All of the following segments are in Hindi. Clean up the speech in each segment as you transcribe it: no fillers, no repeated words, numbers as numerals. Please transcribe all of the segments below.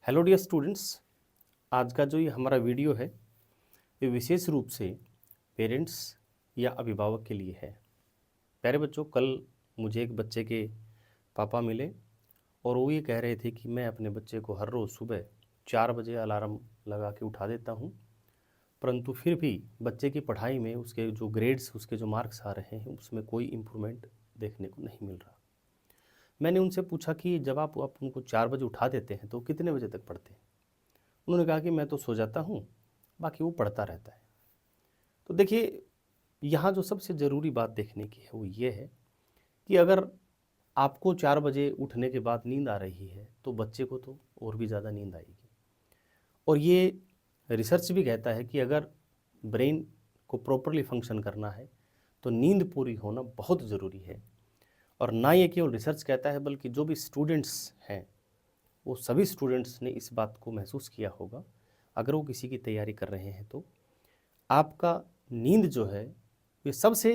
हेलो डियर स्टूडेंट्स, आज का जो ये हमारा वीडियो है ये विशेष रूप से पेरेंट्स या अभिभावक के लिए है। प्यारे बच्चों, कल मुझे एक बच्चे के पापा मिले और वो ये कह रहे थे कि मैं अपने बच्चे को हर रोज़ सुबह 4 बजे अलार्म लगा के उठा देता हूँ, परंतु फिर भी बच्चे की पढ़ाई में उसके जो ग्रेड्स, उसके जो मार्क्स आ रहे हैं उसमें कोई इम्प्रूवमेंट देखने को नहीं मिल रहा। मैंने उनसे पूछा कि जब आप उनको 4 बजे उठा देते हैं तो कितने बजे तक पढ़ते हैं? उन्होंने कहा कि मैं तो सो जाता हूँ, बाकी वो पढ़ता रहता है। तो देखिए, यहाँ जो सबसे ज़रूरी बात देखने की है वो ये है कि अगर आपको 4 बजे उठने के बाद नींद आ रही है तो बच्चे को तो और भी ज़्यादा नींद आएगी। और ये रिसर्च भी कहता है कि अगर ब्रेन को प्रॉपरली फंक्शन करना है तो नींद पूरी होना बहुत ज़रूरी है। और ना ये केवल रिसर्च कहता है बल्कि जो भी स्टूडेंट्स हैं वो सभी स्टूडेंट्स ने इस बात को महसूस किया होगा। अगर वो किसी की तैयारी कर रहे हैं तो आपका नींद जो है ये सबसे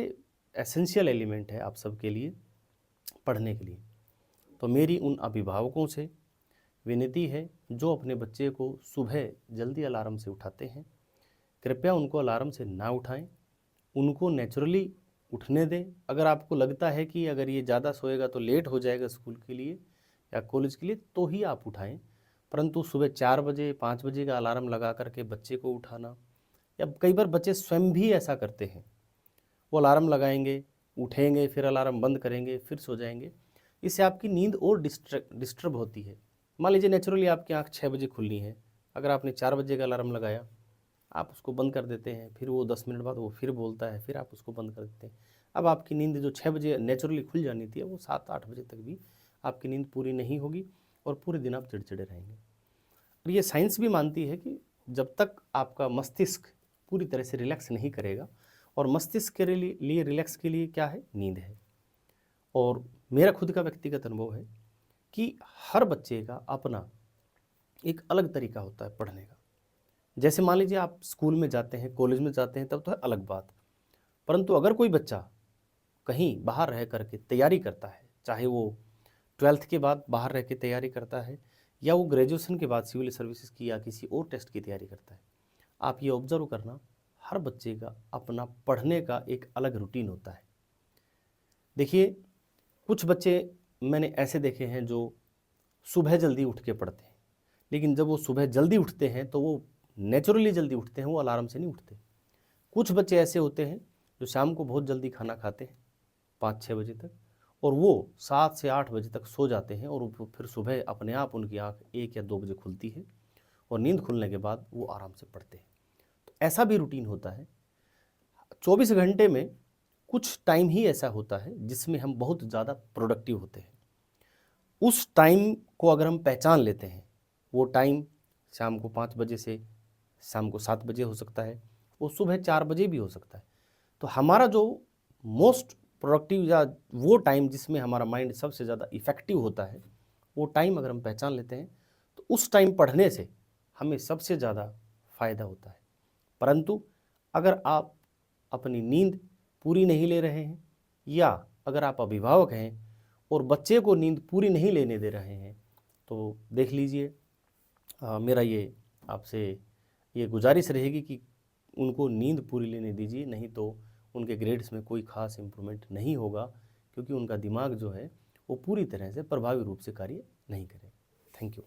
एसेंशियल एलिमेंट है आप सबके लिए पढ़ने के लिए। तो मेरी उन अभिभावकों से विनती है जो अपने बच्चे को सुबह जल्दी अलार्म से उठाते हैं, कृपया उनको अलार्म से ना उठाएं, उनको नेचुरली उठने दें। अगर आपको लगता है कि अगर ये ज़्यादा सोएगा तो लेट हो जाएगा स्कूल के लिए या कॉलेज के लिए तो ही आप उठाएं, परंतु सुबह 4 बजे 5 बजे का अलार्म लगा करके बच्चे को उठाना, या कई बार बच्चे स्वयं भी ऐसा करते हैं, वो अलार्म लगाएंगे, उठेंगे, फिर अलार्म बंद करेंगे, फिर सो जाएंगे। इससे आपकी नींद और डिस्टर्ब होती है। मान लीजिए नेचुरली आपकी आँख 6 बजे खुलनी है, अगर आपने 4 बजे का अलार्म लगाया, आप उसको बंद कर देते हैं, फिर वो 10 मिनट बाद वो फिर बोलता है, फिर आप उसको बंद कर देते हैं। अब आपकी नींद जो 6 बजे नेचुरली खुल जानी थी वो 7-8 बजे तक भी आपकी नींद पूरी नहीं होगी और पूरे दिन आप चिड़चिड़े रहेंगे। और ये साइंस भी मानती है कि जब तक आपका मस्तिष्क पूरी तरह से रिलैक्स नहीं करेगा, और मस्तिष्क के लिए रिलैक्स के लिए क्या है? नींद है। और मेरा खुद का व्यक्तिगत अनुभव है कि हर बच्चे का अपना एक अलग तरीका होता है पढ़ने का। जैसे मान लीजिए आप स्कूल में जाते हैं, कॉलेज में जाते हैं, तब तो है अलग बात, परंतु अगर कोई बच्चा कहीं बाहर रह करके तैयारी करता है, चाहे वो 12th के बाद बाहर रह के तैयारी करता है या वो ग्रेजुएशन के बाद सिविल सर्विसेज की या किसी और टेस्ट की तैयारी करता है, आप ये ऑब्जर्व करना, हर बच्चे का अपना पढ़ने का एक अलग रूटीन होता है। देखिए, कुछ बच्चे मैंने ऐसे देखे हैं जो सुबह जल्दी उठ के पढ़ते हैं, लेकिन जब वो सुबह जल्दी उठते हैं तो वो नेचुरली जल्दी उठते हैं, वो अलार्म से नहीं उठते। कुछ बच्चे ऐसे होते हैं जो शाम को बहुत जल्दी खाना खाते हैं 5-6 बजे तक, और वो 7 से 8 बजे तक सो जाते हैं, और वो फिर सुबह अपने आप उनकी आँख 1 या 2 बजे खुलती है और नींद खुलने के बाद वो आराम से पढ़ते हैं। तो ऐसा भी रूटीन होता है। 24 घंटे में कुछ टाइम ही ऐसा होता है जिसमें हम बहुत ज़्यादा प्रोडक्टिव होते हैं। उस टाइम को अगर हम पहचान लेते हैं, वो टाइम शाम को 5 बजे से शाम को 7 बजे हो सकता है, वो सुबह 4 बजे भी हो सकता है। तो हमारा जो मोस्ट प्रोडक्टिव या वो टाइम जिसमें हमारा माइंड सबसे ज़्यादा इफ़ेक्टिव होता है, वो टाइम अगर हम पहचान लेते हैं तो उस टाइम पढ़ने से हमें सबसे ज़्यादा फ़ायदा होता है। परंतु अगर आप अपनी नींद पूरी नहीं ले रहे हैं, या अगर आप अभिभावक हैं और बच्चे को नींद पूरी नहीं लेने दे रहे हैं, तो देख लीजिए, मेरा ये आपसे ये गुजारिश रहेगी कि उनको नींद पूरी लेने दीजिए, नहीं तो उनके ग्रेड्स में कोई ख़ास इम्प्रूवमेंट नहीं होगा, क्योंकि उनका दिमाग जो है वो पूरी तरह से प्रभावी रूप से कार्य नहीं करे। Thank you.